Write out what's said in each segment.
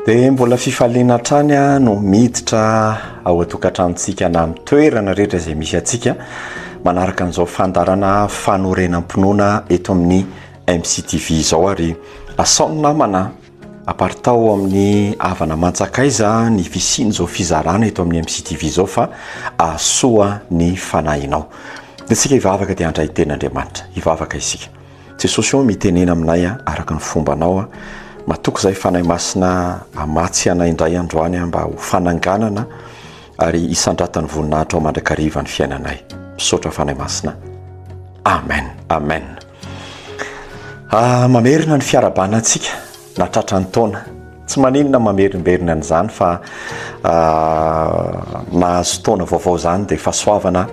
Dia mbola fifaliana trany no miditra ao atokantranontsika na amin'ny toerana rehetra izay misy antsika manaraka an'izao fandarana fanorenam-pinoana eto amin'ny MCTV izao ary asaony namana apartao amin'ny havana mantsakaiza ny fisiany izao fizarana eto amin'ny MCTV izao fa asoa ny fanahinao. Dia isika hivavaka dia handray ten'Andriamanitra, hivavaka isika. Jesosy io mitenena aminay araka ny fombanao matoko izay fanahy masina amatsy anay indray androany mba ho fananganana ary isandratany voninahitra ao mandrakariva ny fiainanay. Misaotra fanahy masina. Amen. Amen. Mamerina ny fiarabana antsika natratra ny taona. Tsy maninona mamerimberina an'izany fa nahazo taona vaovao zany dia fahasoavana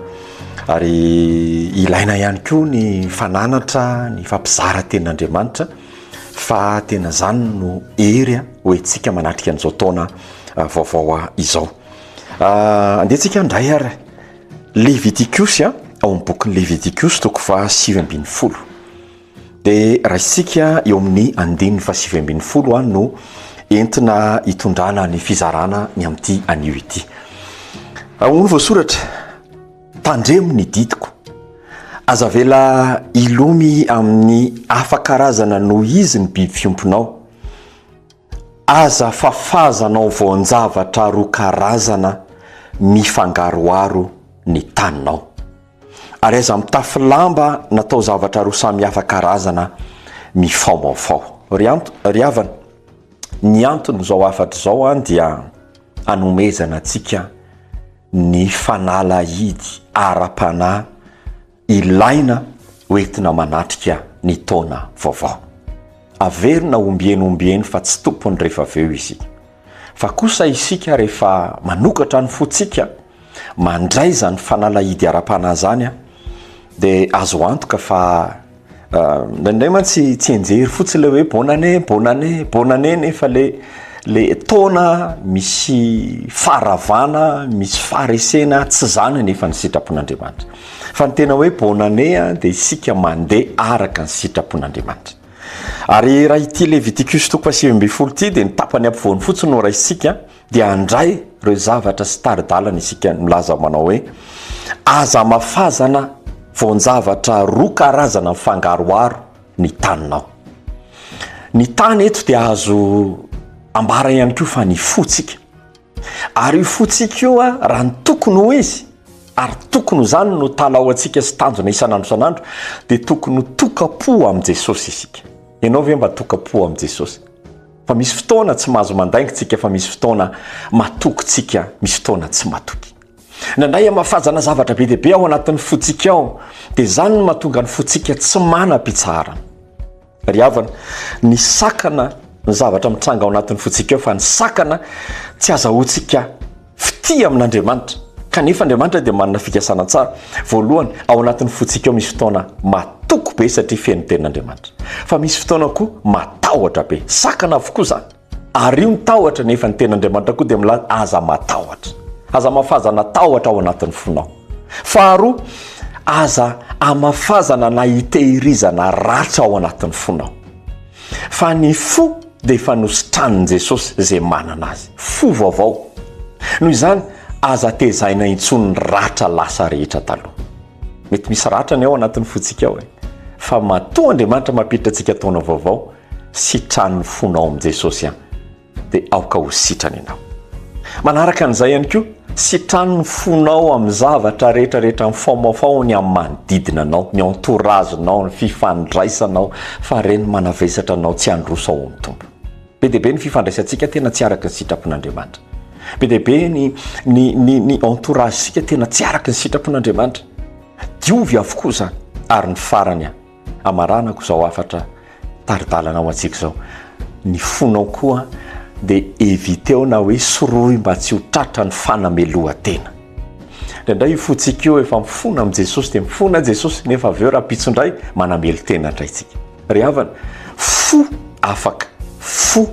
ary ilaina ihany koa ny fananatra ny fampizara ten'Andriamanitra fa tena zany no ery hoe tsika manatrika an'izao taona vaovao izao. Andehantsika ndray ary Leviticus ao amin'ny bokin'ny Leviticus toko fa 7:20 dia raisika eo amin'ny 7:20 no entina hitondrana ny fizarana ny amin'ity anio ity. Hono voasoratra tandremo ny didiko azavela ilomy amin'ny afa-karazana noho izy ny biby fiompinao, aza fafazanao voan-javatra roa karazana mifangaroaro ny taninao, ary aza mitafy lamba natao zavatra roa samy hafa karazana mifaomaofao. Ry havana, ny antony zao afatra zao dia anomezana antsika ny fanala hidy ara-panahy ilaina hoentina manatrika ny taona vaovao. Averina ombieny fa tsy tompony rehefa aveo isika. Fa kosa isika rehefa manokatra ny fotsika mandray zany fanala hidy ara-panahy zany dia azo antoka fa nandray mantsy tsy enjery fotsiny le hoe bonane nefa le taona misy faravana misy faharesena tsy zany nefa ny sitrapon'Andriamanitra fa ny tena hoe bonane dia isika mandeha araka ny sitrapon'Andriamanitra. Ary raha ity Leviticus toko 7:20 ity dia ny tapany ampovoany fotsiny no raha isika dia andray ireo zavatra sy taridalana isika milaza manao hoe aza mafazana voan-javatra roa karazana mifangaroaro ny taninao. Ny tany eto dia azo ambara ihany koa fa ny fotsika, ary io fotsika io raha ny tokony ho izy ary tokony zany no talao antsika sy tanjona isanandro dia tokony ho tokapo amin'i Jesosy isika. Ianao ve mba tokapo amin'i Jesosy? Fa misy fotoana tsy mahazo mandaingitsika fa misy fotoana matokytsika, misy fotoana tsy matoky. Nandray mafazana zavatra be dehibe ao anatin'ny fotsika ao dia zany no mahatonga ny fotsika tsy manam-pitsarana. Ry havana, ny sakana ny zavatra mitranga ao anatin'ny fotsika ao fa ny sakana tsy azahoantsika fity amin'Andriamanitra. Kanefa Andriamanitra dia manana fikasana tsara. Voalohany ao anatin'ny fotsika ao misy fotoana matoko be satria feno ten'Andriamanitra. Fa misy fotoana koa matahotra be. Sakana avokoa zany. Ary io mitahotra nefa ny ten'Andriamanitra koa dia milaza aza matahotra. Aza mafazana tahotra ao anatin'ny fonao. Faharoa, aza amafazana na hitehirizana ratra ao anatin'ny fonao. Fa ny fo dia efa nositranin' Jesosy izay manana azy. Fo vaovao. Noho izany aza tezaina intsony ratra lasa rehetra taloha. Mety misy ratra ny ao anatin'ny fotsika ao fa matoa Andriamanitra mampiditra antsika taona vaovao, sitranin'ny fonao amin'i Jesosy dia aoka ho sitrany ianao. Manaraka an'izay ihany koa, sitranin'ny fonao amin'ny zavatra rehetrarehetra amin'ny faomaofao ny amin'ny manodidina anao, ny entouragenao, ny fifandraisanao, fa reny manavesatra anao tsy handroso ao amin'ny tombo. Be dia be ny fifandraisantsika tena tsy araka ny sitrapon'Andriamanitra. Be dia be ny entourage sika tena tsy araka ny sitrapon'Andriamanitra. Diovy avokoa zany. Ary ny farany amaranako zao afatra taridalana ao antsika zao. Ny fonao koa dia eviteo na hoe soroy mba tsy ho tratra ny fanamelohan-tena. Indray io fotsika io efa mifona amin'i Jesosy dia mifona Jesosy nefa aveo raha pitsondray manamelo tena indray tsika. Ry havana, fo afaka, fo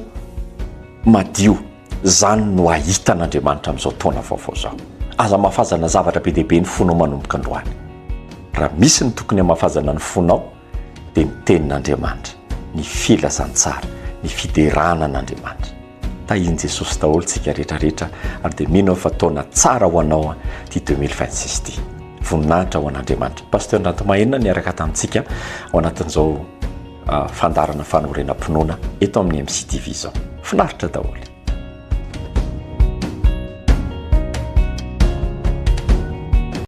madio zany no ahitan'Andriamanitra amin'izao taona vaovao zao. Aza mafazana zavatra be dehibe ny fonao manomboka androany. Raha misy ny tokony hamafazana ny fonao dia ny tenin'Andriamanitra, ny filazantsara, ny fideranan'Andriamanitra. tahiny jesosy daholo tsika rehetrarehetra ary dia mino fa taona tsara ho anao ty 2026 ty voninahitra ho an'andriamanitra pasteur Rantemahenina niaraka tamintsika ao anatin'izao fandarana fanorenam-pinoana eto amin'ny MCTV zao finaritra daholo